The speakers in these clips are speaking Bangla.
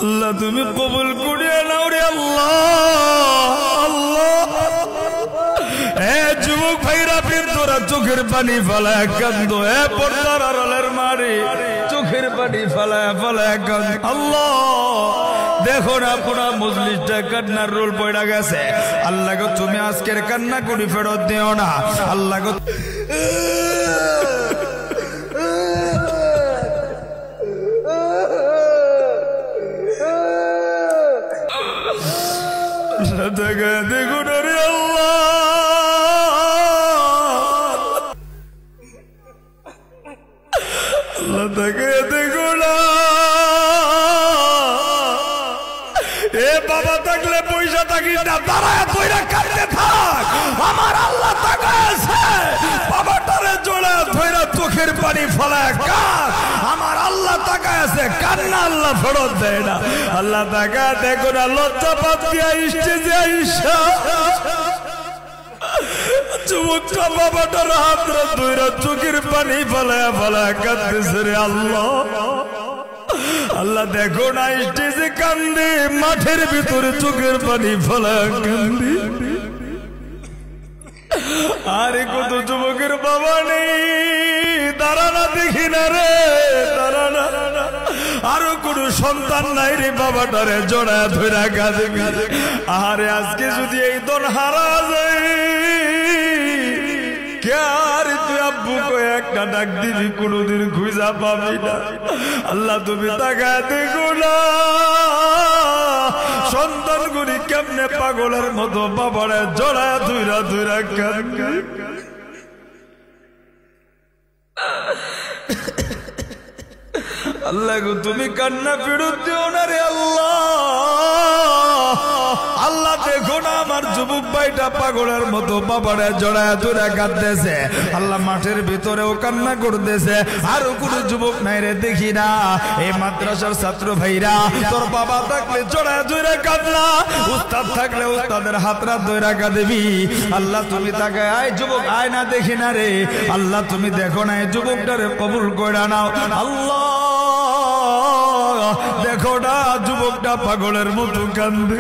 আল্লাহ তুমি কবুল করিয়া নাও রে আল্লাহ। আল্লাহ এ যুবক ভাইরা তোরা চোখের পানি ফেলায় কান্দ, এ পর্দার আড়ালের মারি চোখের পানি ফেলায় ফেলায় কান্দ। আল্লাহ দেখো না পুরা মজলিসটা কান্নার রোল পড়া গেছে। আল্লাহ গো তুমি আজকের কান্না করি ফেরত দিও না। আল্লাহ গো দেখো না রে আল্লাহ, আল্লাহ তাকে দেখো না। এ বাবা থাকলে পয়সা থাকিস না, দাঁড়ায় কইরা কাটতে থাক। আমার আল্লাহ তাকাইছে, বাবাটারে জোড়া ধইরা চোখের পানি ফলায় কাঁদ। আমার আল্লাহ তাকাইছে, কান্না আল্লাহ ফেরত দেয় না। আল্লাহ তাকায় দেখো না, লজ্জা পাত দিয়া স্টেজে আইসা যুবকটা বাবাটার হাত ধইরা চোখের পানি ফলায় ফলায় কাঁদতেছে রে আল্লাহ। আল্লাহ দেখো না স্টেজে কান্দে, মাঠের ভিতরে চোখের পানি ফলায় কান্দি। আরে কত যুবকের বাবা নেই, দাঁড়ানা দেখি না রে, দাঁড়ানা। আরো কোন সন্তান নাই রে, বাবাটারে জড়া ধরে কাঁদে কাঁদে। আরে আজকে যদি এই দন হারা যায়, তুই আব্বু কয়ে একটা ডাক দিবি, কোনদিন খুঁজা পাবি না। আল্লাহ তুমি তাকায় দেখো না, সন্তান গুলি কেমনে পাগলের মতো বাবারে জড়ায় ধুইরা ধুইরা কাঁদে। আল্লাহ গো তুমি কান্না ফেরত দিও না রে আল্লাহ। আল্লাহ দেখো না আমার যুবক ভাইটা পাগলের মতো বাবারে জড়ায় ধরে কাঁদতেছে। আল্লাহ মাঠের ভিতরেও কান্না করতেছে। আরো কোন যুবক নাই রে দেখি না। এই মাদ্রাসার ছাত্র ভাইরা, তোর বাবা থাকলে জড়ায় ধরে কাঁদলা, উস্তাদ থাকলে উস্তাদের হাতরা ধরে কাঁদবি। আল্লাহ তুমি তাকে আয় যুবক আয় না দেখি না রে। আল্লাহ তুমি দেখো না এই যুবকটারে কবুল করে নাও। আল্লাহ দেখো না যুবকটা পাগলের মতো কান্দে।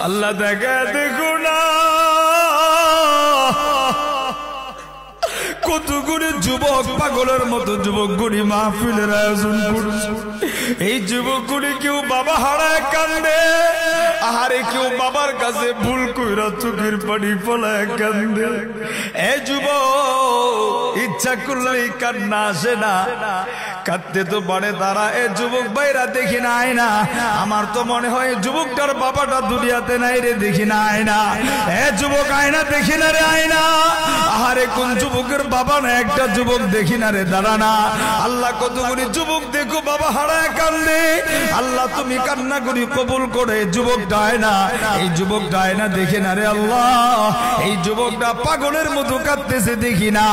আল্লাহ দেখে দেখো না কতগুলি যুবক পাগলের মতো যুবকগুলি মাহফিলের আয়োজন করছে। এই যুবকগুলি কেউ বাবা হারায় কান্দে, আহারে কেউ বাবার কাছে ভুল কইরা চোখের পানি ফলায় কান্দে। এই যুবক ইচ্ছা করলেই কান্না আসে না, কাঁদতে তো পারে তারা। এ যুবক ভাইরা দেখি না আয় না, আমার তো মনে হয় যুবকটার বাবাটা দুনিয়াতে নাই রে, দেখি না আয় না। এ যুবক আয় না দেখি না রে, আয় না। আহারে কোন যুবকের বাবা না একটা যুবক দেখি না রে, দাঁড়া না। আল্লাহ কতগুলি যুবক দেখো বাবা হারায় কান্দে। আল্লাহ তুমি কান্না করি কবুল করে যুবকটা আয় না, এই যুবকটা আয় না দেখি না রে আল্লাহ। এই যুবকটা পাগলের মতো কাঁদতেছে দেখি না।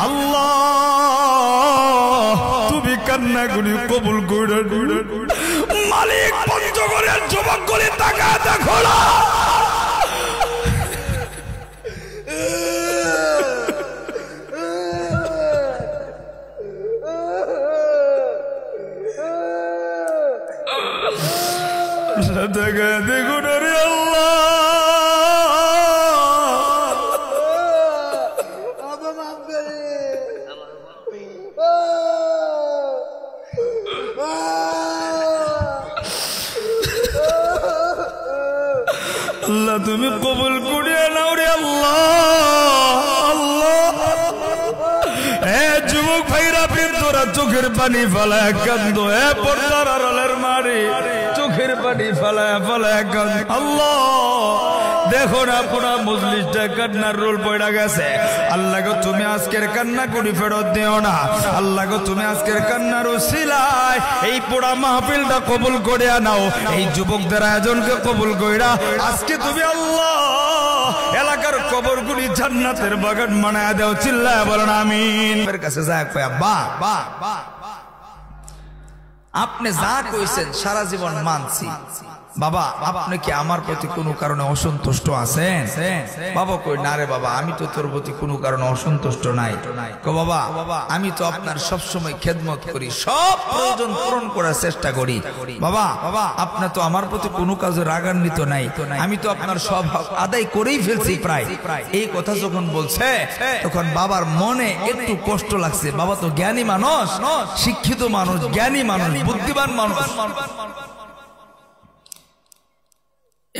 আল্লাহ তুমি কান্না করি কবুল করে মালিক। পঞ্চগড়ের যুবক গুলি টাকা দেখো না, দেখো না রে আল্লাহ। আল্লাহ তুমি কবুল করিয়া নাও রে আল্লাহ। আল্লাহ এ যুবক ভাইরা তোরা চোখের পানি ফেলায় কান্দ, এ পর্দার আড়ালের মারি চোখের পানি ফেলায় ফেলায় কান্দ। আল্লাহ দেখো না পুরা মজলিসটা কান্নার রোল পড়া গেছে। আল্লাহ গো তুমি আজকের কান্না করি ফেরত দিও না। আল্লাহ গো তুমি আজকের কান্নার উসিলায় এই পুরা মাহফিলটা কবুল করে নাও। এই যুবকদের আয়োজনকে কবুল কইরা আজকে তুমি আল্লাহ এলাকার কবরগুলি জান্নাতের বাগান বানায় দাও। চিল্লায় বলেন আমিন। এর কাছে যাক পায় বাহ বাহ বাহ, আপনি যা কইছেন সারা জীবন মানছি, বাবা আপনি কি আমার প্রতি কোনো কারণে অসন্তুষ্ট আছেন? বাবা কই না রে বাবা, আমি তো তোর প্রতি কোনো কারণে অসন্তুষ্ট নাই। কো বাবা আমি তো আপনার সব সময় খেদমত করি, সব প্রয়োজন পূরণ করার চেষ্টা করি। বাবা আপনি তো আমার প্রতি কোনো কাজে রাগান্বিত নাই, আমি তো আপনার সব হক আদায় করেই ফেলছি প্রায়। এই কথা যখন বলছে তখন বাবার মনে একটু কষ্ট লাগছে। বাবা তো জ্ঞানী মানুষ, শিক্ষিত মানুষ, জ্ঞানী মানুষ, বুদ্ধিমান মানুষ।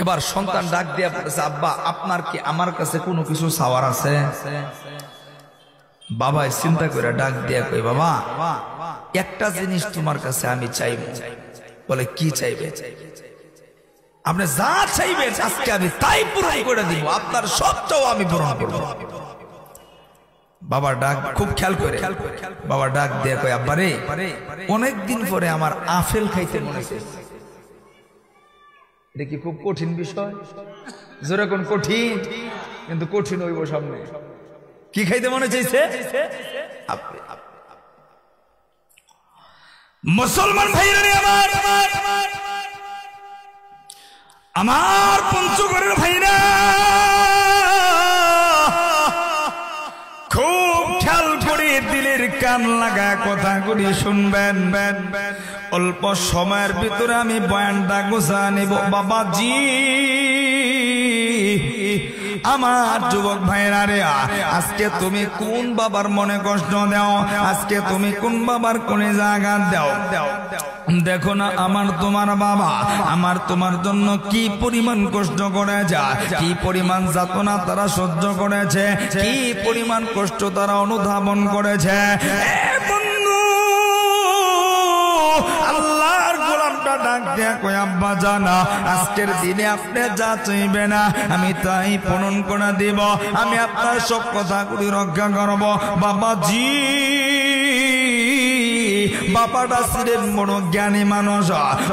এবার সন্তান ডাক দিয়া বলেছে, আব্বা আপনার কি আমার কাছে কোনো কিছু চাওয়ার আছে? বাবা চিন্তা করে ডাক দিয়া কই, বাবা একটা জিনিস তোমার কাছে আমি চাইব। বলে কি চাইবে? আপনি যা চাইবেন আজকে আমি তাই পূরণ করে দিব, আপনার সবটাও আমি পূরণ করব। বাবা ডাক খুব খেয়াল করে বাবা ডাক দিয়া কই, আব্বা রে অনেকদিন পরে আমার আপেল খাইতে মনে হচ্ছে। এটা কি খুব কঠিন বিষয়? যেরকম কঠিন কিন্তু কঠিন হইব সামনে। কি খাইতে মনে চাইছে? মুসলমান ভাইরা আমার পঞ্চগড়ের ভাইরা খুব খেয়াল করে দিলের কান লাগা কথাগুলি শুনবেন। অল্প সময়ের ভিতরে আমি বয়ানটা গোছা নিব। বাবাজি আমার যুবক ভাইরা রে, আজকে তুমি কোন বাবার মনে কষ্ট দাও? আজকে তুমি কোন বাবার কোনে জায়গা দাও? দেখো না আমার তোমার বাবা আমার তোমার জন্য কি পরিমাণ কষ্ট করেছে, কি পরিমাণ যাতনা তারা সহ্য করেছে, কি পরিমাণ কষ্ট তারা অনুধাবন করেছে। আল্লাহর গোলামটা ডাক দেয়া কই, আব্বা জানা আজকের দিনে আপনি যা চাইবে না আমি তাই পূরণ করে দিব, আমি আপনার সব কথাগুলি রক্ষা করব। বাবাজি বাবাটা ছিলেন বড় জ্ঞানী মানুষ,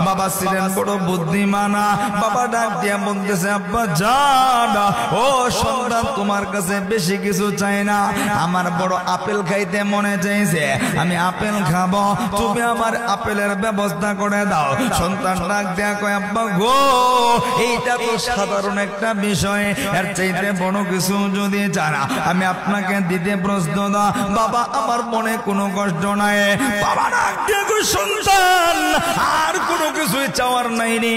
বাবা ছিলেন বড় বুদ্ধিমান। বাবা ডাক দিয়া বলতেছে, আব্বা জানা ও সন্তান তোমার কাছে বেশি কিছু চাই না, আমার বড় আপেল খাইতে মনে চাইছে, আমি আপেল খাবো, তুমি আমার আপেলের ব্যবস্থা করে দাও। সন্তান ডাক দেয়া কয়, আব্বা গো এইটা তো সাধারণ একটা বিষয়, এর চাইতে বড় কিছু যদি জানা আমি আপনাকে দিতে প্রস্তুত। বাবা আমার মনে কোনো কষ্ট নাই। বাবা ডাক দেয়া কয়, সন্তান আর কোনো কিছুই চাওয়ার নাই রে,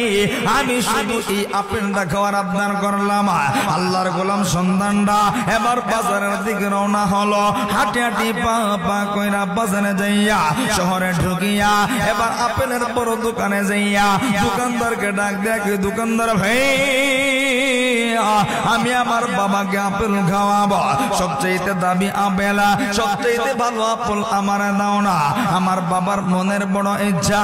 আমি শুধু এই আপেলটা খাওয়ার আবদার করলাম। আল্লাহর গোলাম সন্তানটা এবার বাজারের দিকে রওনা হলো। হাঁটি হাঁটি পা পা কইরা বাজারে যাইয়া শহরে ঢুকিয়া এবার আপেলের বড় দোকানে যাইয়া দোকানদারকে ডাক দেয়া কি, দোকানদার ভাই আমি আমার বাবাকে আপেল খাওয়াবো, সবচেয়ে দামি আপেল, সবচেয়ে ভালো আপেল আমার দাও না। আমার বাবার মনের বড় ইচ্ছা,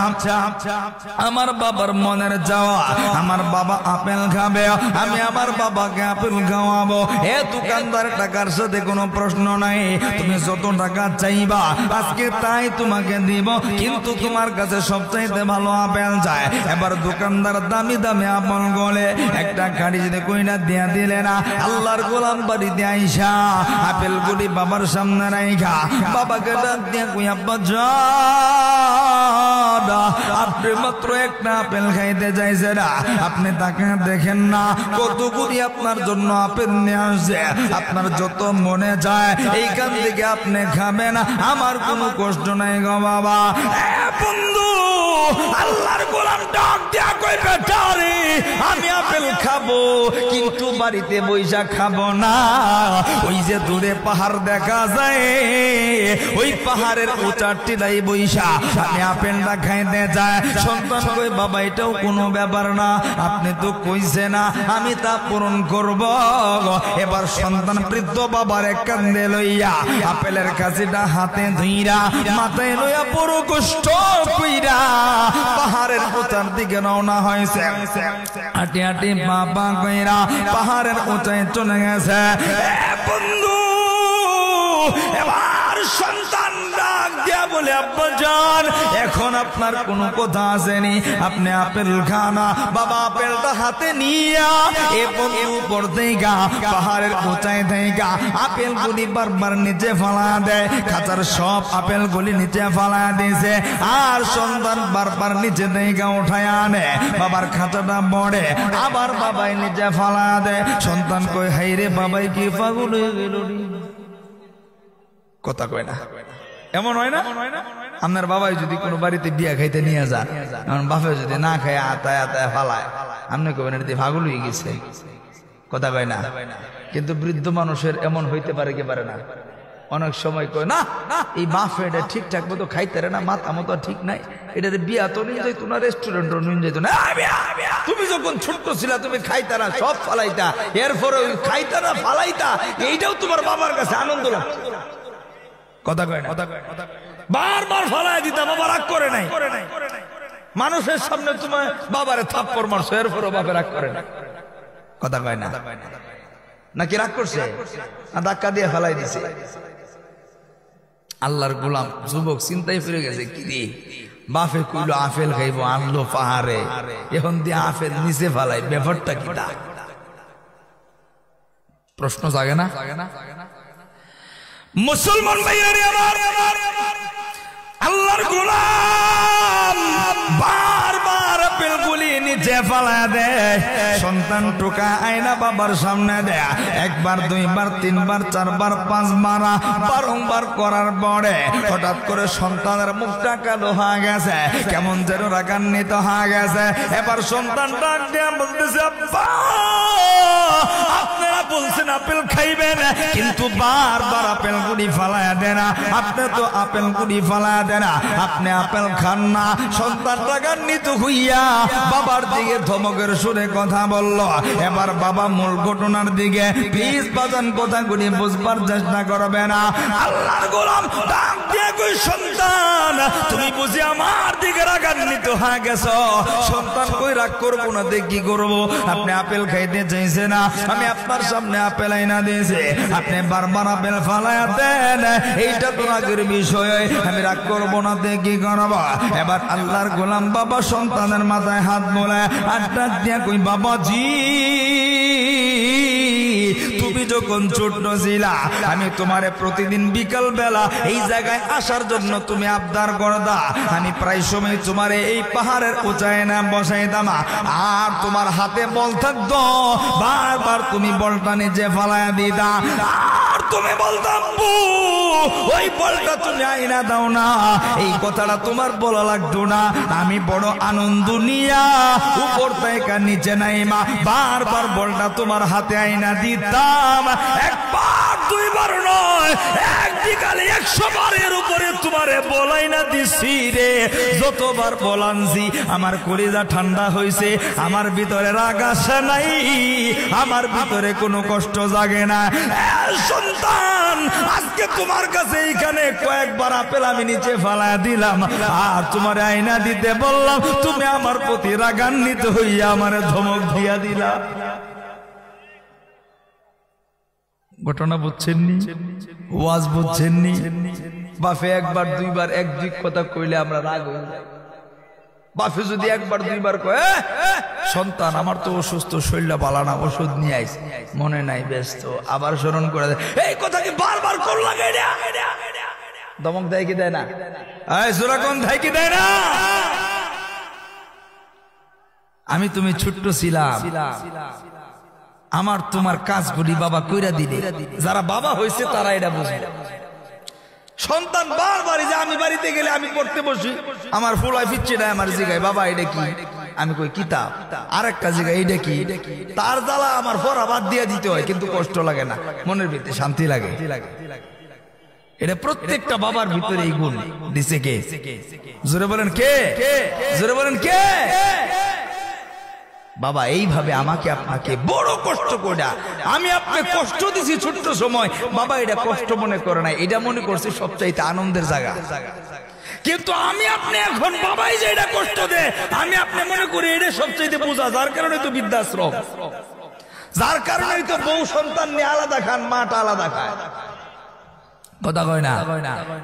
আমার বাবার মনের যাওয়া, আমার বাবা আপেল খাবে, আমি আমার বাবাকে আপেল খাওয়াবো। এ দোকানদার টাকার সাথে কোনো প্রশ্ন নাই, তুমি যত টাকা চাইবা আজকে তাই তোমাকে দিব, কিন্তু তোমার কাছে সবচাইতে ভালো আপেল চাই। এবার দোকানদার দামি দামি আপেল গলে একটা গাড়ি যদি কইনা দিয়া দিলে না, আল্লাহর গোলাম বাড়িতে আইসা আপেল গুলি বাবার সামনে রাইখা বাবাকে ডাক দিয়া কই, আব্বা জাদা আপনি মাত্র একটা আপেল খাইতে চাইছে না, আপনি তাকে দেখেন না কতগুলি আপনার জন্য আপেল নিয়ে আসছে, আপনার যত মনে যায় এইখান থেকে আপনি খাবেন, আমার কোনো কষ্ট নাই গো বাবা। বন্ধু আল্লাহর গোলাম ডাক দেয়া কই, বেটা রে আমি আপেল খাবো কিন্তু বাড়িতে বইসা খাবো না, ওই যে দূরে পাহাড় দেখা যায় ওই পাহাড়ের উঁচা টিলাই বইসা আমি আপেলটা খাইতে যাই। সন্তান কই, বাবা এটাও কোনো ব্যাপার না, আপনি তো কইছে না আমি তা পূরণ করব। এবার সন্তান বৃদ্ধ বাবার কান্দে লইয়া আপেলের কাছিটা হাতে ধইরা মাথায় লইয়া বড় কষ্ট কইরা পাহাড়ের উঁচার দিকে রওনা হয়েছে। হাঁটি হাঁটি বাবা কইরা পাহাড়ের উঁচায় চলে গেছে। বন্ধু এবার আর সন্তান ডাক দিয়া বলে আব্বা জান এখন আপনার কোনো কথা আসেনি, আপনি আপেল খানা। বাবা আপেলটা হাতে নিয়া এ উপর থেকে পাহাড়ের উঁচাই থেকে আপেল গুলি বারবার নিচে ফালা দেয়, খাঁচার সব আপেল গুলি নিচে ফালা দিয়েছে। আর সন্তান বারবার নিচে থেকে উঠায় আনে, বাবার খাঁচাটা বড়ে আবার বাবাই নিচে ফালা দেয়। সন্তান কই হাই রে বাবাই কি পাগল হয়ে গেল, কথা কয় না। এমন হয় না আপনার বাবাই যদি কোনো বাড়িতে বিয়া খাইতে নিয়ে যান, এমন বাপে যদি না খায় আতায় আতায় ফালায়, আপনি কবেন এটি পাগল হয়ে গেছে, কথা কয় না। কিন্তু বৃদ্ধ মানুষের এমন হইতে পারে কি পারে না, অনেক সময় কয় না এই বাপে এটা ঠিকঠাক মতো খাইতে না, মাথা মতো ঠিক নাই, এটার বিয়া তো নিয়ে যাইতো না, রেস্টুরেন্টও নিয়ে যাইতো না। তুমি যখন ছোট্ট ছিলা তুমি খাইতা না, সব ফালাইতা, এরপরে ওই খাইতা না ফালাইতা, এইটাও তোমার বাবার কাছে আনন্দ লাগতো, কথা কয় না। বারবার ফালাই দিতা, বাবা রাগ করে নাই। মানুষের সামনে তোমার বাবারে থাপ্পড় মারছো, এরপরও বাবা রাগ করে না, কথা কয় না। নাকি রাগ করছে না ধাক্কা দিয়ে ফেলাই দিছে? আল্লাহর গোলাম যুবক চিন্তায় ফিরে গেছে, কি রে বাপে কইলো আপেল খাইবো, আনলো পাহাড়ে, এখন দিয়ে আপেল নিচে ফেলাই, ব্যাপারটা কি? প্রশ্ন জাগে না? মুসলমান ভাইয়ারে আমার, আল্লাহর গোলাম বারবার আপেল গুলি নিচে ফালা দেয়। সন্তান টোকা আয়না বাবার সামনে দেয়, একবার দুইবার তিনবার চারবার পাঁচবার বারংবার করার পরে হঠাৎ করে সন্তানের মুখটা কালো হয়ে গেছে, কেমন যেন রাগান্বিত হয়ে গেছে। এবার সন্তান ডাক দিয়া বলতেছে, আব্বা আপনারা বলছেন আপেল খাইবেন, কিন্তু বারবার আপেল গুলি ফালায়া দেন, আপনি তো আপেল গুলি ফালায়া দেন, আপনি আপেল খান না। সন্তান রাগান্বিত হইয়া বাবার দিকে ধমকের সুরে কথা বলল। এবার বাবা মূল ঘটনার দিকে প্লিজ বাজান কথাগুলি বুঝবার চেষ্টা করবে না। আল্লাহর গোলাম ডাক দিয়ে কই, সন্তান তুমি বুঝি আমার দিকে রাগান্বিত হয়ে গেছো? সন্তান কই রাগ করবো না, দেখ কি করবো, আপনি আপেল খাইতে চাইছে না, আমি আপনার সামনে আপেল আইনা দিয়েছি, আপনি বারবার আপেল ফালায়া দেন, এইটা তো রাগের বিষয়, আমি রাগ করবো না, দেখ কি করবো। এবার আল্লাহর গোলাম বাবা সন্তানের মাথায় হাত বলে আড্ডা দিয়া কই, বাবাজি তুমি যখন ছোট ছিলা আমি তোমারে প্রতিদিন বিকাল বেলা এই জায়গায় আসার জন্য তুমি আবদার করদা, আমি প্রায় সময় তোমারে এই পাহাড়ের উঁচায় না বসাইতাম, আর তোমার হাতে বল থাকতো, বারবার তুমি বলটা নিচে ফালায়া দিতা, আর তুমি বলতাম ওই বলটা তুমি আইনা দাও না, এই কথাটা তোমার বলা লাগতো না। আমি বড় আনন্দ নিয়া উপর থেকে নিচে নাইমা বারবার বলটা তোমার হাতে আইনা দিতাম, একবার দুইবার নয়, এক বিকালে 100 বারের উপরে তোমারে বলাই না দিছি রে। যতবার বলানছি আমার কলিজা ঠান্ডা হয়েছে, আমার ভিতরে রাগ আসে নাই, আমার ভিতরে কোনো কষ্ট জাগে না। সন্তান আজকে তোমার কাছে এইখানে কয়েকবার আপেল আমি নিচে ফালা দিলাম, আর তোমার আয়না দিতে বললাম, তুমি আমার প্রতি রাগান্বিত হইয়া আমার ধমক দিয়া দিলা। ঘটনা বুঝছেননি, ওয়াজ বুঝছেননি? বাপে একবার দুইবার এক দুই কথা কইলে আমরা রাগ হই যাই। বাপে যদি একবার দুইবার কয়, সন্তান আমার তো অসুস্থ, শরীরটা ভালো না, ওষুধ নিয়ে আইস, মনে নাই ব্যস্ত, আবার স্মরণ করে দেয়, এই কথা কি বারবার কর লাগে, দমক দেয় কি দেয় না? জোরাকন দেয় কি দেয় না? আমি তুমি ছোট্ট ছিলাম, আমার তোমার কাজগুলি বাবা কইরা দিলে, যারা বাবা হয়েছে তারা এটা বুঝে। সন্তান বারবার যে আমি বাড়িতে গেলে আমি পড়তে বসি, আমার ফুলাই ফিরছে না, আমার জিগায় বাবা এটা কি, আমি কই কিতাব, আর একটা জিগায় এইটা কি, তার জ্বালা আমার পড়া বাদ দিয়ে দিতে হয়, কিন্তু কষ্ট লাগে না, মনের ভিতরে শান্তি লাগে। এটা প্রত্যেকটা বাবার ভিতরে এই গুণ দিছে কে? জোরে বলেন কে? জোরে বলেন কে? বাবা এইভাবে আমাকে আপনাকে বড় কষ্ট করে আমি আপনাকে কষ্ট দিছি ছোট্ট সময়, বাবা এটা কষ্ট মনে করে না, এটা মনে করছে সবচাইতে আনন্দের জায়গা। কিন্তু আমি আপনি এখন বাবাই যে এটা কষ্ট দেয়, আমি আপনি মনে করি এটা সবচাইতে বোঝা, যার কারণে তো বৃদ্ধাশ্রম, যার কারণে তো বউ সন্তান নিয়ে আলাদা খান, মাটা আলাদা খায়। কথা কয় না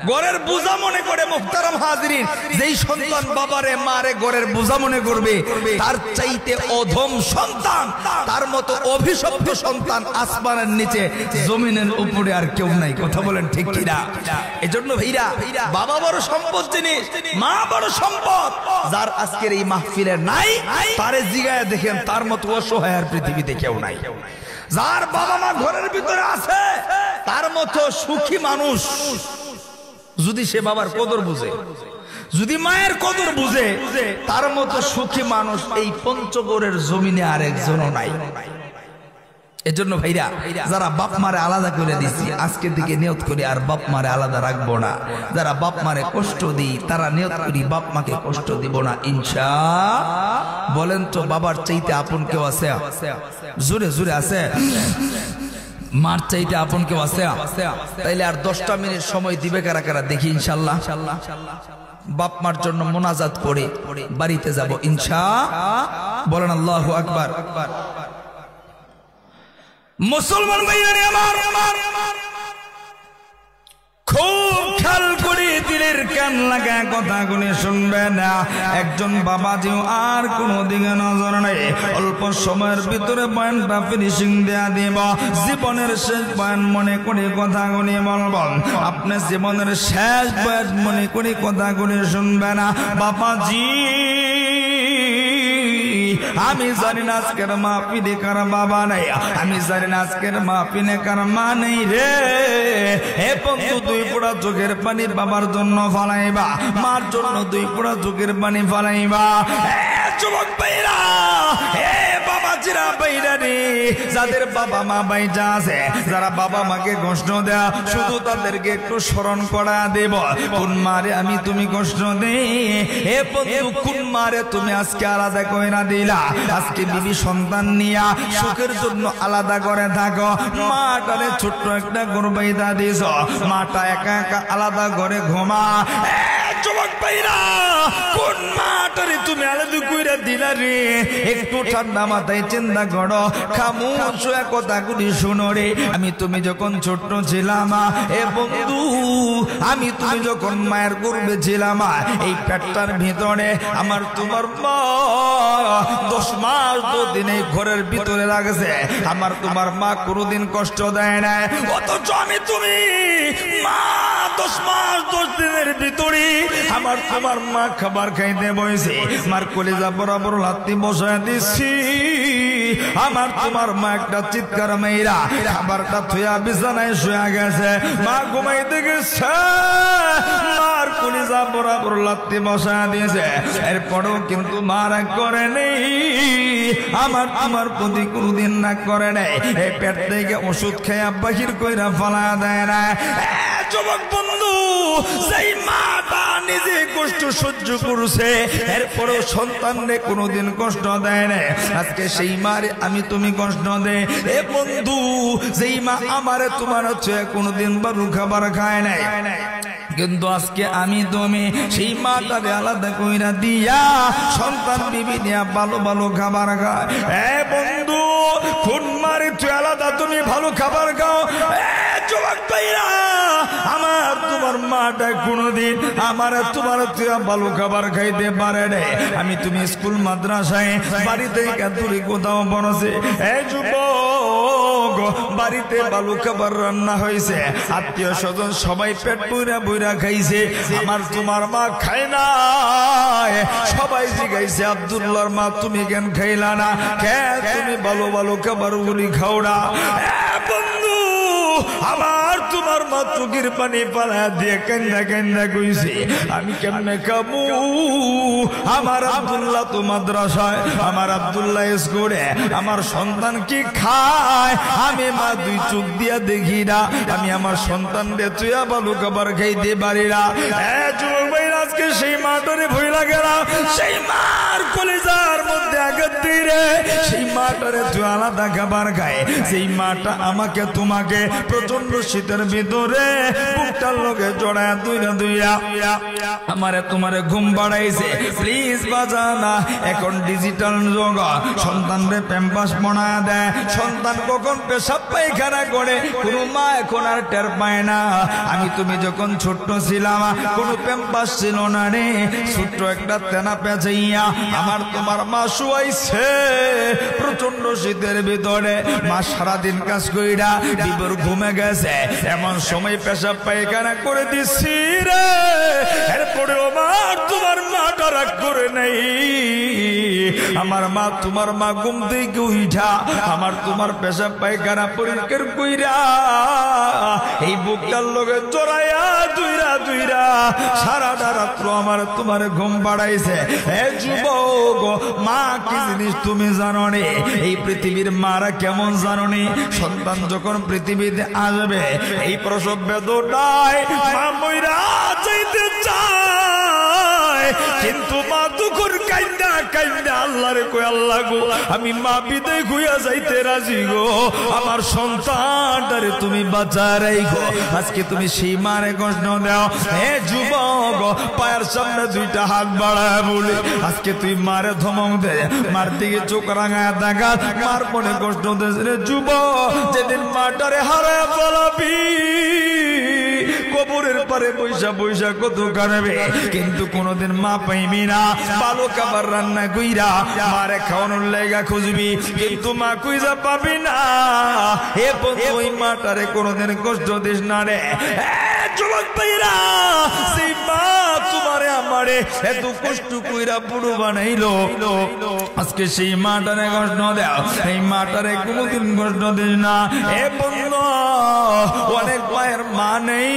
ঘরের বোঝা মনে করে মুহতারাম হাজিরিন যেই সন্তান বাবারে মারে ঘরের বোঝা মনে করবে তার চাইতে অধম সন্তান তার মতো অভিশপ্ত সন্তান আসমানের নিচে জমিনের উপরে আর কেউ নাই কথা বলেন ঠিক কি না এজন্য ভাইরা বাবা বড় সম্পদ জিনিস মা বড় সম্পদ যার আজকের এই মাহফিলে নাই তারে জিগায় দেখেন তার মতো অসহায় আর পৃথিবীতে কেউ নাই যার বাবা মা ঘরের ভিতরে আছে তার মতো সুখী মানুষ যদি সে বাবার কদর বুঝে যদি মায়ের কদর বুঝে তার মতো সুখী মানুষ এই পঞ্চগড়ের জমিনে আর একজনও নাই এজন্য ভাইরা যারা বাপ মারে আলাদা করে দিছি আজকের দিকে নিয়ত করি আর বাপ মারে আলাদা রাখবো না যারা বাপ মারে কষ্ট দিই তারা নিয়ত করি বাপ মাকে কষ্ট দিব না ইনশাআল্লাহ বলেন তো বাবার চাইতে আপন কেউ আছে জোরে জোরে আছে মার চাইতে আপন কেউ আছে তাইলে আর 10টা মিনিট সময় দিবে কারা কারা দেখি ইনশাআল্লাহ বাপ মার জন্য মোনাজাত করে বাড়িতে যাব ইনশাআল্লাহ বলেন আল্লাহু আকবার মুসলমান ভাইরা আমার খুব খেয়াল করে দিলের কান লাগা কথাগুলি শুনবে না একজন বাবাজিও আর কোনো দিকে নজর নেই অল্প সময়ের ভিতরে বয়ানটা ফিনিশিং দেয়া দিব জীবনের শেষ বয়ান মনে করে কথাগুলি বলব আপনি জীবনের শেষ বয়ান মনে করে কথাগুলি শুনবে না বাবাজি আমি জানি না আজকের মাহফিলে কার বাবা নাই আমি জানি না আজকের মাহফিলে কার মা নেই রে হে বন্ধু 2 ফোঁটা চোখের পানি বাবার জন্য ফালাইবা মার জন্য 2 ফোঁটা চোখের পানি ফালাইবা যুবক ভাইরা হে বাবাজিরা ভাইরা রে যাদের বাবা মা বাইজা আছে যারা বাবা মাকে কষ্ট দেয়া শুধু তাদেরকে একটু স্মরণ করা দেব কোন মারে আমি তুমি কষ্ট দেই হে বন্ধু কোন মারে তুমি আজকে আলাদা কইরা দিলা আজকে বিবি সন্তান নিয়া সুখের জন্য আলাদা করে থাকো মাটারে ছোট্ট একটা গর্বাইদা দিছ মাটা একা একা আলাদা করে ঘুমা যুবক ভাইরা কোন মাটারে তুমি আলাদা কইরা দিলা রে একটু ঠান্ডা মাথায় চিন্তা করো খামোশ হয়ে কথাগুলি শোনো রে আমি তুমি যখন ছোট্ট ছিলাম এ বন্ধু আমি তুমি যখন মায়ের গর্ভে ছিলাম এই পেটটার ভিতরে আমার তোমার মা 10 মাস 2 দিন এই ঘরের ভিতরে রাখছে আমার তোমার মা কোনোদিন কষ্ট দেয় না অথচ আমি তুমি মা 10 মাস 10 দিনের ভিতরে আমার তোমার মা খাবার খাইতে বসে মার কলিজা বরাবর লাত্তি বসায় দিছি আমার তোমার মা একটা চিৎকার মেয়েরা খাবারটা থুয়া বিছানায় শুয়ে গেছে মা ঘুমাইতে গেছে মার কলিজা বরাবর লাত্তি বসায় দিয়েছে এরপরেও কিন্তু মা রাগ করে নেই আমার তোমার প্রতি কোনদিন না করে নেই এই পেট থেকে ওষুধ খেয়ে বাহির কইরা ফালা দেয় না যুবক বন্ধু সেই মাটা নিজে কষ্ট সহ্য করছে এরপরেও সন্তানরে কোনোদিন কষ্ট দেয় না আজকে সেই মারে আমি তুমি কষ্ট দে এ বন্ধু যেই মা আমারে তোমার হচ্ছে কোনোদিন বারু খাবার খায় নাই কিন্তু আজকে আমি তুমি সেই মাটারে আলাদা কইরা দিয়া সন্তান বিবি নিয়া ভালো ভালো খাবার খায় এ বন্ধু কোন মারে তুই আলাদা তুমি ভালো খাবার খাও যুবক ভাইরা আমার তোমার মাটা কোনোদিন আমার তোমার ভালো খাবার খাইতে পারে না আমি তুমি স্কুল মাদ্রাসায় বাড়িতে দূরে কোথাও বনছে এই যুবক বাড়িতে ভালো খাবার রান্না হয়েছে আত্মীয় স্বজন সবাই পেট বইরা বইরা খাইছে আমার তোমার মা খায় না সবাই জিগাইছে আব্দুল্লাহর মা তুমি কেন খাইলা না কে তুমি ভালো ভালো খাবার গুলি খাও না বন্ধু আমার তোমার মা চোখের পানি পালা দিয়ে কান্দা কান্দা কইছে আমি কেমনে খাবো আমার আব্দুল্লাহ তো মাদ্রাসায় আমার আব্দুল্লাহ স্কুলে আমার সন্তান কি খায় আমি মা 2 চোখ দিয়া দেখি না আমি আমার সন্তান রে তুইয়া ভালো খাবার খাইতে পারি না যুবক ভাই আজকে সেই মাটারে ভয় লাগে না সেই মার কলিজার মধ্যে আঘাত দিয়ে সেই মাটারে তুই আলাদা খাবার খায়, সেই মাটা আমাকে তোমাকে প্রচন্ড শীতের ভিতরে বুকটার লগে জড়ায় দুইরা আমারে তোমারে ঘুম বাড়াইছে। প্লিজ বাজানা, এখন ডিজিটাল যুগ, সন্তানরে প্যাম্পাস বানায় দেয়, সন্তান কখন পেশাব পায়খানা করে কোনো মা এখন আর টের পায় না। আমি তুমি যখন ছোট্ট ছিলাম কোনো প্যাম্পাস ছিল না রে, ছোট্ট একটা তেনা পেঁচাইয়া আমার তোমার মা শুয়াইছে প্রচন্ড শীতের ভিতরে। মা সারাদিন কাজ কইরা বিবর ঘুমে গেছে, এমন সময় পেশাব পায়খানা করে দিচ্ছি রে। এরপরে আমার তোমার মাটা রাগ করে নেই, আমার মা তোমার মা ঘুম থেকে উঠা আমার তোমার পেশাব পায়খানা পরিষ্কার কইরা এই বুকটার লগে জড়াইয়া দুইরা সারাটা রাত্র আমার তোমার ঘুম বাড়াইছে। এ যুবক, মা কি জিনিস তুমি জানো নি? এই পৃথিবীর মারা কেমন জানো নি? সন্তান যখন পৃথিবীতে আসবে এই প্রসব বেদনায় মা মইরা যাইতে চায়, কিন্তু মা দুঃখর কাইন্দা আল্লাহরে কই, আল্লাহ গো আমি মা বিদায় হইয়া যাইতে রাজি গো, আমার সন্তানটারে তুমি বাঁচায় রাখো। আজকে তুমি সেই মারে কষ্ট দাও। হে যুবক, পায়ের সামনে দুইটা হাত বাড়ায় বলি আজকে তুই মারে ধমক দে, মার দিকে চোখ রাঙায় দেখা, মার মনে কষ্ট দেশ রে যুবক। যেদিন মাটারে হারায় পালাবি কবরের পারে পয়সা কত কারবে, কিন্তু কোনদিন মা পাইবি না। ভালো খাবার রান্না কইরা মারে খাওয়ানোর লেগা খুঁজবি, কিন্তু মা কইজা পাবি না। হে বন্ধু, ওই মাটারে কোনদিন কষ্ট দিস না রে। যুবক ভাইরা, সেই মা তোমারে আমারে এত কষ্ট কইরা বুড়ো বানাইলো, আজকে সেই মাটারে কষ্ট দাও, এই মাটারে কোনদিন কষ্ট দিস না। হে বন্ধু, অনেক মায়ের মা নেই,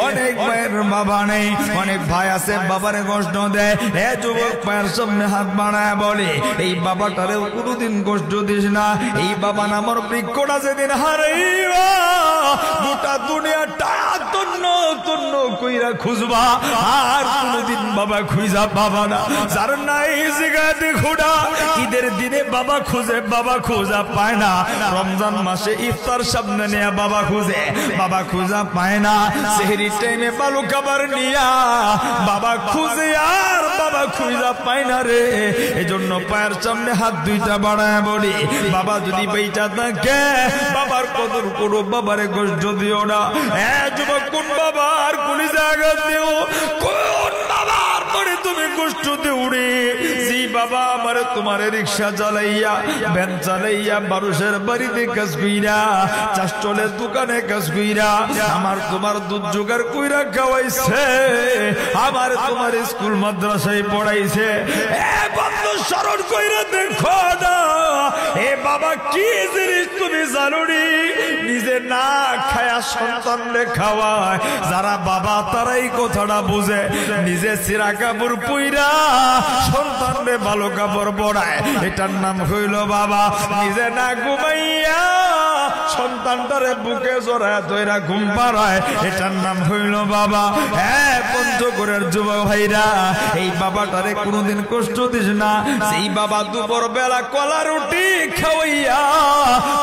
অনেক ভাইয়ের বাবা নেই, অনেক ভাই আছে বাবারে কষ্ট দেয়। হে যুবক, পায়ের সামনে হাত বাড়ায় বলে এই বাবাটারে কোনদিন কষ্ট দিস না। এই বাবা নামর বৃক্ষটা যেদিন হারাইবা গোটা দুনিয়াটা তন্ন কইরা খুঁজবা, আর কোনদিন বাবা খুঁজা পাবা না। যার নাই জায়গাতে খোঁড়া, ঈদের দিনে বাবা খুঁজে, বাবা খোঁজা পায় না। রমজান মাসে ইফতার সামনে নিয়ে বাবা খুঁজে, বাবা খুঁজা পায় না। সেহরির টাইমে ভালো খাবার নিয়া বাবা খুঁজে, আর বাবা খুঁজা পায় না রে। এজন্য পায়ের সামনে হাত দুইটা বাড়ায় বলি বাবা যদি বেইটা থাকে বাবার কদর করো, বাবারে কষ্ট দিও না। হ্যাঁ যুবক, কোন বাবার কোন জায়গা দিও, কোন বাবার পরে তুমি কষ্ট দিও রে? জি বাবা আমারে তোমার রিক্সা চালাইয়া, ভ্যান চালাইয়া, মানুষের বাড়িতে কাজ কইরা, চাষ চলের দোকানে কাজ কইরা আমার তোমার দুধ জোগাড় কইরা খাওয়াইছে, আমার তোমার স্কুল মাদ্রাসায় পড়াইছে। এ বন্ধু, স্মরণ কইরা দেখো না এ বাবা কি জিনিস তুমি জানো নি? নিজে না খায়া সন্তানরে খাওয়ায় যারা বাবা, তারাই কথাটা বুঝে। নিজে সিরা কাপড় পইরা সন্তানরে ভালো কাপড় পরায়, এটার নাম হইল বাবা। নিজে না ঘুমাইয়া সন্তানটারে বুকে জড়ায় ধইরা ঘুম পাড়ায়, এটার নাম হইল বাবা। হ্যাঁ পঞ্চগড়ের যুবক ভাইরা, এই বাবাটারে কোনদিন কষ্ট দিস না। সেই বাবা দুপুর বেলা কলা রুটি খাওয়াইয়া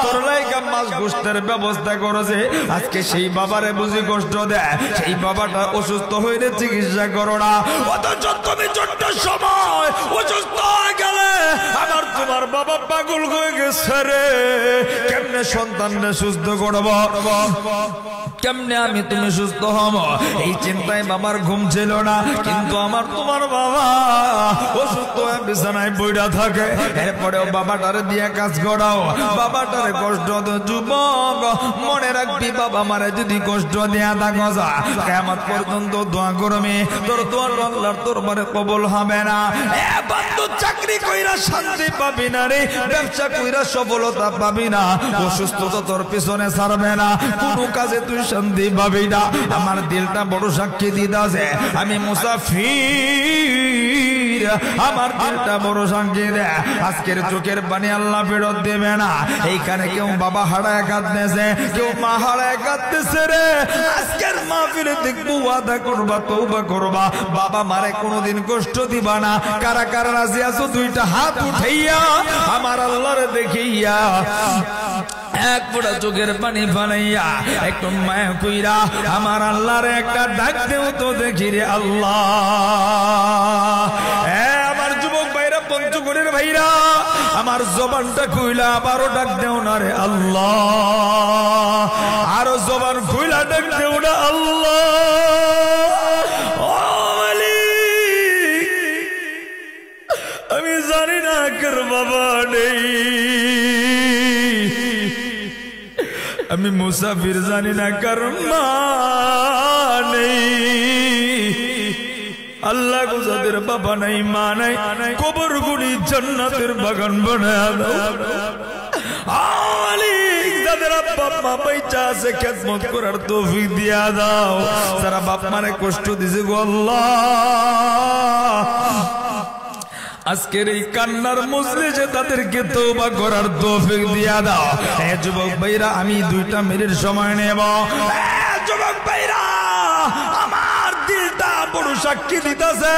তোর লাইগা মাছ গোস্তের ব্যবস্থা করেছে, আজকে সেই বাবারে বুঝি কষ্ট দেয়। সেই বাবাটা অসুস্থ হইলে চিকিৎসা করো না, অথচ তুমি ছোট্ট সময় অসুস্থ হয়ে গেলে আমার তোমার বাবা পাগল হয়ে গেছে রে। কেমনে সন্তানরে সুস্থ করব, কেমনে আমি তুমি সুস্থ হব, এই চিন্তায় বাবার ঘুম ছিল না। কিন্তু আমার তোমার বাবা অসুস্থ হয়ে বিছানায় বইরা থাকে, এরপরেও বাবাটারে দিয়ে কাজ করাও, বাবাটারে কষ্ট দে। যুবক মনে রাখবি, বাবা মারে যদি কষ্ট দেয়া থাকো যা কিয়ামত পর্যন্ত দোয়া করবি, তোর দোয়া আল্লাহর দরবারে কবুল হবে না। এ বন্ধু, চাকরি কইরা শান্তি পাবি না রে, ব্যবসা কইরা সফলতা পাবি না, অসুস্থতা তোর পিছনে ছাড়বে না, কোন কাজে তুই শান্তি পাবি না। আমার দিলটা বড় সাক্ষী দিদাছে, আমি মুসাফির আমার দিলটা বড় সংকীর্ণ আজকের চোখের পানি আল্লাহ ফেরত দেবে না এইখানে কেউ বাবা হারায় কাঁদতেছে কেউ মা হারায় কাঁদতেছে রে আজকের মাহফিলে দেখবো ওয়াদা করবা তওবা করবা বাবা মারে কোনোদিন কষ্ট দিবা না কারা কারা রাজি আছো দুইটা হাত উঠাইয়া আমার আল্লাহর দেখিয়া এক ফোঁটা চোখের পানি ফালাইয়া একটু মায়া কইরা আমার আল্লাহর একটা ডাক দেও তো দেখি রে আল্লাহ আমার যুবক ভাইরা পঞ্চগড়ের ভাইরা আমার জবানটা খুইলা আবারও ডাক দেও না রে আল্লাহ আরো জবান খুইলা ডাক দেও না আল্লাহ আমি জানি না কার বাবা নেই আমি মুসাফির জানি না কার মা নেই আল্লাহ গো যাদের বাবা নাই মা নাই কবর গুলি জান্নাতের বাগান বানায়া দাও যাদের আব্বা মা বাইচা আছে খেদমত করার তৌফিক দিয়া দাও যারা বাপ মারে কষ্ট দিছে গো আল্লাহ আজকের এই কান্নার মজলিসে তাদেরকে তওবা করার তৌফিক দিয়া দাও হে যুবক ভাইরা আমি 2টা মিনিট সময় নেব যুবক ভাইরা আমার দিলটা বড় সাক্ষী দিতেছে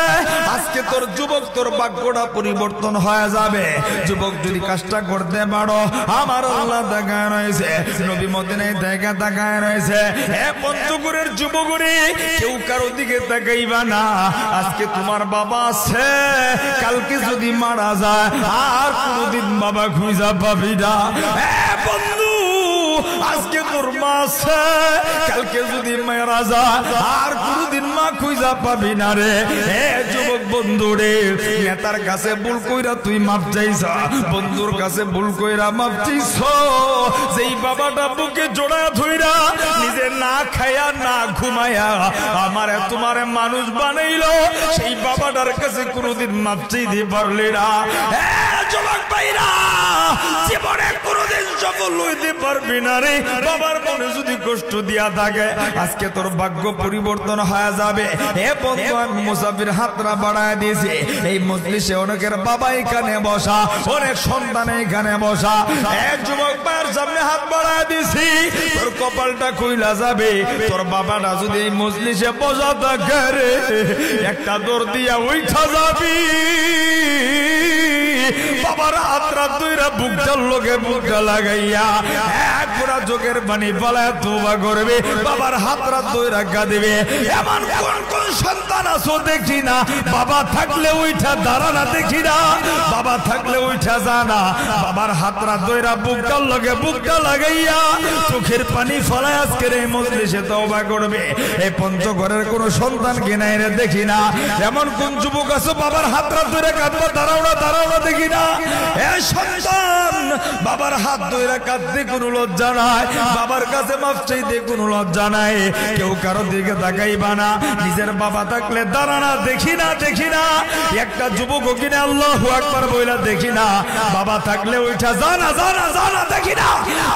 আজকে তোর যুবক তোর ভাগ্যটা পরিবর্তন হয়ে যাবে যুবক যদি কাজটা করতে পারো আমার আল্লাহ তাকায় রয়েছে নবী মদিনায় দেখা তাকায় রয়েছে হে পঞ্চগড়ের যুবকরে কেউ কারো দিকে তাকাইবা না আজকে তোমার বাবা আছে কালকে যদি মারা যায় আর কোনদিন বাবা খুঁজা পাবি না বন্ধু আজকে তোর মা আছে কালকে যদি মারা যায় আর কোনদিন মা খুঁজা পাবি না রে হে যুবক বন্ধু রে নেতার কাছে ভুল কইরা তুই মাপ চাইছ বন্ধুর কাছে ভুল কইরা মাপ চাইছ যেই বাবাটা বুকে জোড়া ধইরা নিজে না খায়া না ঘুমায়া আমারে তোমারে মানুষ বানাইলো সেই বাবাটার কাছে কোনদিন মাপ চাইতে পারলি না হে যুবক ভাইরা জীবনে কোনদিন সফল হইতে পারবি না রে বাবার মনে যদি কষ্ট দিয়া থাকে আজকে তোর ভাগ্য পরিবর্তন হয়ে যাবে হে বন্ধু আমি মুসাফির হাতরা বাড়ায় দিয়েছি এই মজলিসে অনেকের বাবা এখানে বসা অনেক সন্তান এখানে বসা এক যুবক ভাইয়ের সামনে হাত বাড়ায় দিয়েছি তোর কপালটা খুইলা যাবে তোর বাবাটা যদি এই মজলিসে বসা থাকে রে একটা দৌড় দিয়া উঠা যাবি বাবার হাতরা দুইরা বুকটার লোকে বুকটা লাগাইয়া এক পুরা চোখের পানি পালায় তওবা করবে বাবার হাতরা দুইরা কাঁদিবে এমন কোন কোন সন্তান আছো দেখি না বাবা থাকলে উঠা দাঁড়ানা দেখি না বাবা থাকলে উঠা জানা বাবার হাতরা দুইরা বুকটার লোকে বুকটা লাগাইয়া চোখের পানি ফলায় আজকের এই মজলিসে তওবা করবে এই পঞ্চগড়ের কোন সন্তান কিনা এনে দেখি না এমন কোন যুবক আছো বাবার হাতরা দুইরা কাঁদবা দাঁড়াও না দেখি না এ সন্তান বাবার হাত ধরে কাঁদতে কোনো লজ্জা নাই বাবার কাছে মাফ চাইতে কোনো লজ্জা নাই কেউ কারো দিকে তাকাইবা না নিজের বাবা থাকলে দাঁড়ানা দেখি না একটা যুবক কিনা আল্লাহু আকবার বইলা দেখি না বাবা থাকলে ওইটা জানা দেখি না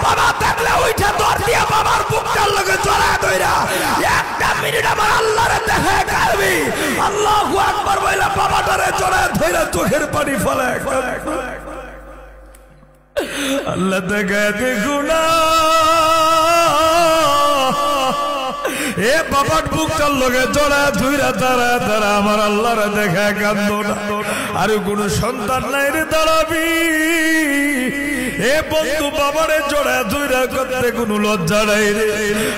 বাবা থাকলে ওইটা দৌড় দিয়া বাবার বুকটার লগে জড়ায় ধইরা একটা মিনিট আমার আল্লাহরে দেখা করবি আল্লাহু আকবার বইলা বাবাটারে জড়ায় ধইরা চোখের পানি ফেলে আল্লাহ তাকায় দেখো না এ বাবার বুকটার লগে জড়ায় ধইরা তারা আমার আল্লাহরে দেখা কান্দো না আর কোন সন্তান নাই রে দাঁড়াবি এ বন্ধু বাবারে জড়ায় ধইরা করতে কোনো লজ্জা নাই রে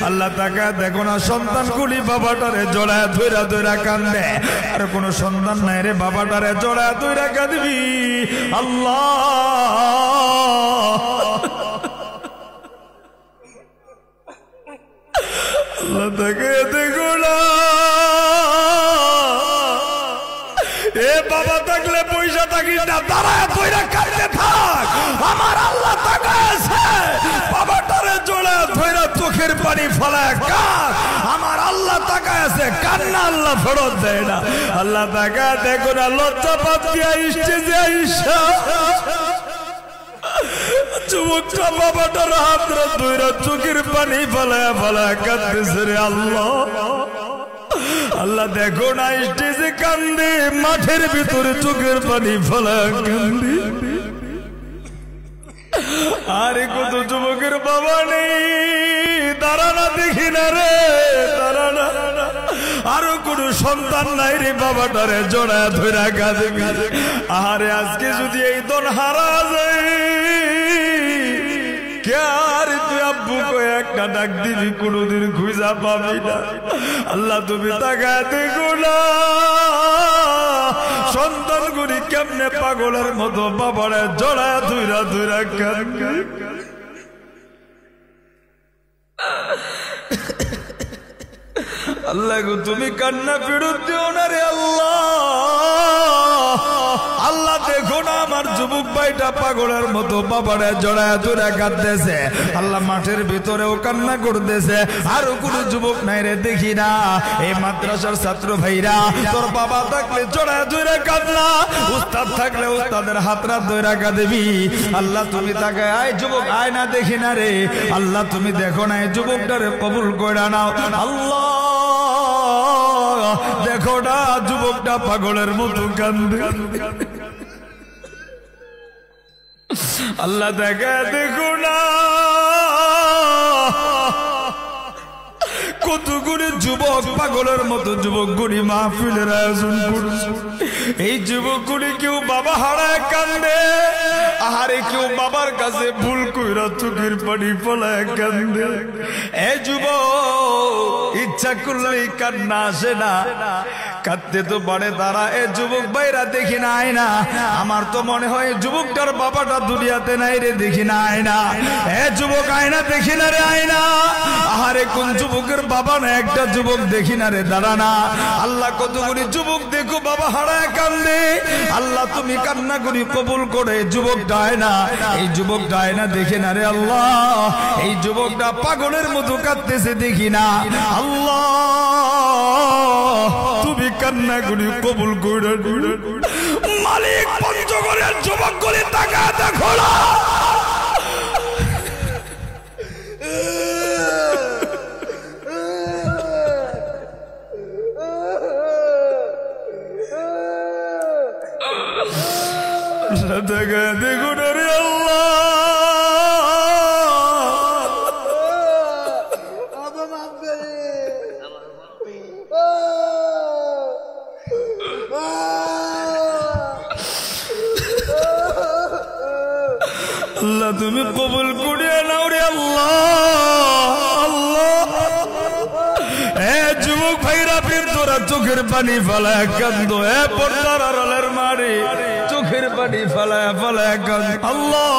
আল্লাহ তাকায় দেখো না সন্তানগুলি বাবাটারে জড়ায় ধইরা কান্দে আর কোন সন্তান নাই রে বাবাটারে জড়ায় ধইরা কাঁদবি আল্লাহ আল্লাহ তাকায় দেখো না এ বাবা থাকলে পয়সা থাকিস না দাঁড়ায় ধইরা কাঁদতে থাক আমার আল্লাহ তাকায় আছে বাবাটারে জড়ায় ধইরা চোখের পানি ফলায় কাঁদ আমার আল্লাহ তাকায় আছে কান্না আল্লাহ ফেরত দেয় না আল্লাহ তাকায় দেখো না লজ্জা পাত দিয়া স্টেজে আইসা যুবকটা বাবাটার হাতরা ধইরা চোখের পানি ফলায় কাঁদতেছে রে আল্লাহ আল্লাহ দেখো না স্টেজে কান্দে, মাঠের ভিতরে চোখের পানি ফেলা কান্দে। আরে কত যুবকের বাবা নেই, দাঁড়ানা দেখি না রে, দাঁড়ানা। আরো কোন সন্তান নাই রে, বাবাটারে জোড়া ধরে কাঁদে কাঁদে। আরে আজকে যদি এই দন হারা যায়, কে তুই আব্বু কয়ে একটা ডাক দিবি, কোনদিন খুঁজা পাবি না। আল্লাহ তুমি তাকায় দেখো না, সন্তান গুলি কেমনে পাগলের মতো বাবারে জড়া ধুইরা ধুইরা কাঁদে। আল্লাহ গো তুমি কান্না ফেরত দিও না রে আল্লাহ। আল্লাহ দেখো না আমার যুবক ভাইটা পাগলের মতো বাবারে জড়ায় ধরে কাঁদতেছে। আল্লাহ মাঠের ভিতরেও কান্না করতেছে। আরো কোন যুবক নাই রে দেখি না। এই মাদ্রাসার ছাত্র ভাইরা, তোর বাবা থাকলে জড়ায় ধরে কাঁদলা, উস্তাদ থাকলে উস্তাদের হাতরা ধরে কাঁদবি। আল্লাহ তুমি তাকে আয় যুবক আয় না দেখি না রে। আল্লাহ তুমি দেখো না এই যুবকটারে কবুল করে নাও। আল্লাহ দেখো না যুবকটা পাগলের মতো কান্দে। আল্লাহ দেখা দেখো না কতগুলি যুবক পাগলের মতো যুবকগুলি মাহফিলের আয়োজন করছে। এই যুবকগুলি কেউ বাবা হারায় কান্দে, আহারে কেউ বাবার কাছে ভুল কইরা চোখের পানি ফলায় কান্দে। এই যুবক ইচ্ছা করলেই কান্না আসে না, কাঁদতে তো পারে তারা। এ যুবক ভাইরা দেখি না আয় না, আমার তো মনে হয় যুবকটার বাবাটা দুনিয়াতে নাই রে, দেখি না আয় না। এ যুবক আয় না দেখি না রে, আয় না। আহারে কোন যুবকের বাবা না একটা যুবক দেখি না রে, দাঁড়া না। আল্লাহ কতগুলি যুবক দেখো বাবা হারায় কান্দে। আল্লাহ তুমি কান্না করি কবুল করে যুবকটা আয় না, এই যুবকটা আয় না দেখে না রে আল্লাহ। এই যুবকটা পাগলের মতো কাঁদতেছে দেখি না। আল্লাহ তুমি কান্না করি কবুল করে মালিক। পঞ্চগড়ের যুবক করে তাকা দেখো না। দেখো না রে আল্লাহ। আল্লাহ তুমি কবুল করিয়া নাও রে আল্লাহ। আল্লাহ এ যুবক ভাইরা ফির তোরা চোখের পানি ফেলায় কান্দো। এ পর্দার আড়ালের মারি চোখের পানি ফেলায় ফেলায় কান্দো। আল্লাহ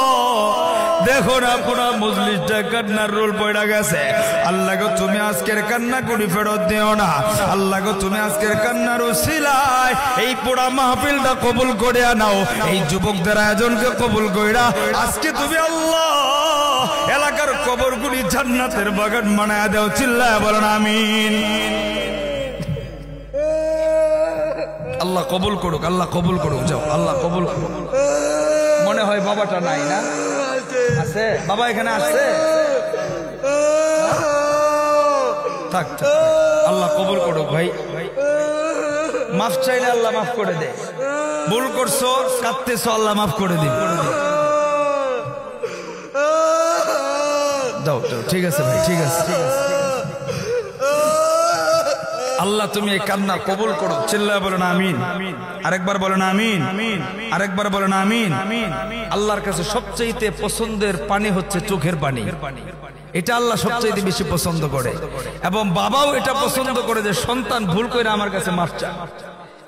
দেখো না পুরা মজলিসটা কান্নার রোল পড়া গেছে। আল্লাহ গো তুমি আজকের কান্না করি ফেরত দিও না। আল্লাহ গো তুমি আজকের কান্নার উসিলায় এই পুরা মাহফিলটা কবুল করে নাও। এই যুবকদের আয়োজনকে কবুল কইরা আজকে তুমি আল্লাহ এলাকার কবরগুলি জান্নাতের বাগান বানায় দাও। চিল্লায় বলেন আমিন। আল্লাহ কবুল করুক, আল্লাহ কবুল করুক। যাও আল্লাহ কবুল করুক। মনে হয় বাবাটা নাই না? আছে বাবা, এখানে আসছে। থাক আল্লাহ কবুল করুক। ভাই মাফ চাইলে আল্লাহ মাফ করে দে। ভুল করছো, কাঁদতেছো, আল্লাহ মাফ করে দিন। যাও যাও, ঠিক আছে ভাই, ঠিক আছে। আল্লাহ তুমি এই কান্না কবুল করো। চিল্লায় বলেন আমিন। আরেকবার বলেন আমিন। আরেকবার বলেন আমিন। আল্লাহর কাছে সবচেয়ে পছন্দের পানি হচ্ছে চোখের পানি। এটা আল্লাহ সবচেয়ে বেশি পছন্দ করে, এবং বাবাও এটা পছন্দ করে যে সন্তান ভুল করে আমার কাছে মাফ চায়।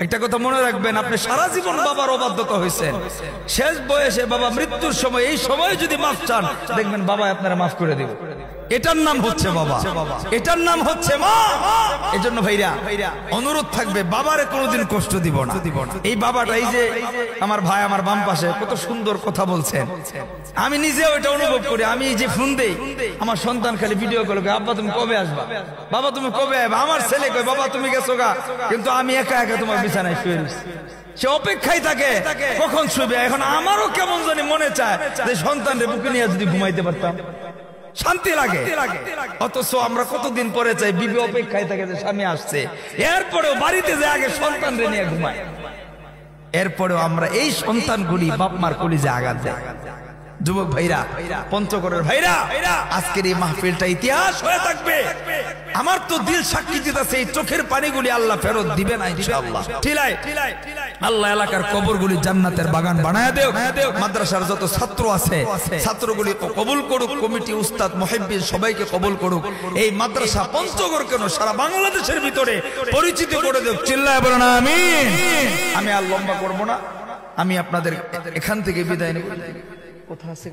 একটা কথা মনে রাখবেন, আপনি সারা জীবন বাবার অবাধ্যতা হয়েছেন, শেষ বয়সে বাবা মৃত্যুর সময় এই সময় যদি মাফ চান, দেখবেন বাবা আপনারা মাফ করে দিবে। এটার নাম হচ্ছে বাবা, এটার নাম হচ্ছে মা। এজন্য ভাইরা অনুরোধ থাকবে, বাবারে কোনোদিন কষ্ট দিব না। এই বাবাটা, এই যে আমার ভাই আমার বাম পাশে, কত সুন্দর কথা বলছেন। আমি নিজেও এটা অনুভব করি। আমি এই যে ফোন দেই, আমার সন্তান খালি ভিডিও কল করে, আব্বা তুমি কবে আসবা, বাবা তুমি কবে আসবা। আমার ছেলে কয় বাবা তুমি গেছো গা, কিন্তু আমি একা একা তোমার বিছানায় শুয়ে রয়েছি। সে অপেক্ষায় থাকে কখন শুবে। এখন আমারও কেমন জানি মনে চায় যে সন্তানরে বুকে নিয়ে যদি ঘুমাইতে পারতাম। শান্তি লাগে। অথচ আমরা কতদিন পরে চাই, বিবি অপেক্ষায় থাকে যে স্বামী আসছে, এরপরেও বাড়িতে যে আগে সন্তানরে নিয়ে ঘুমায়, এরপরেও আমরা এই সন্তানগুলি বাপ মার কলিজে আঘাত দেয়। যুবক ভাইরা, পঞ্চগড়ের ভাইরা, আজকের এই মাহফিলটা ইতিহাস হয়ে থাকবে। আমার তো দিল সাক্ষী দিতেছে এই চোখের পানিগুলি আল্লাহ ফেরত দিবে না ইনশাআল্লাহ। আল্লাহ এলাকার কবরগুলি জান্নাতের বাগান বানায় দেও। মাদ্রাসার যত ছাত্র আছে ছাত্রগুলি কবুল করুক, কমিটি, উস্তাদ, মুহিব্বিন সবাইকে কবুল করুক। এই মাদ্রাসা পঞ্চগড় কেন সারা বাংলাদেশের ভিতরে পরিচিত করে দেব। চিল্লায় বলেন আমিন। আমি আর লম্বা করব না, আমি আপনাদের এখান থেকে বিদায় নেব। কোথা আছে?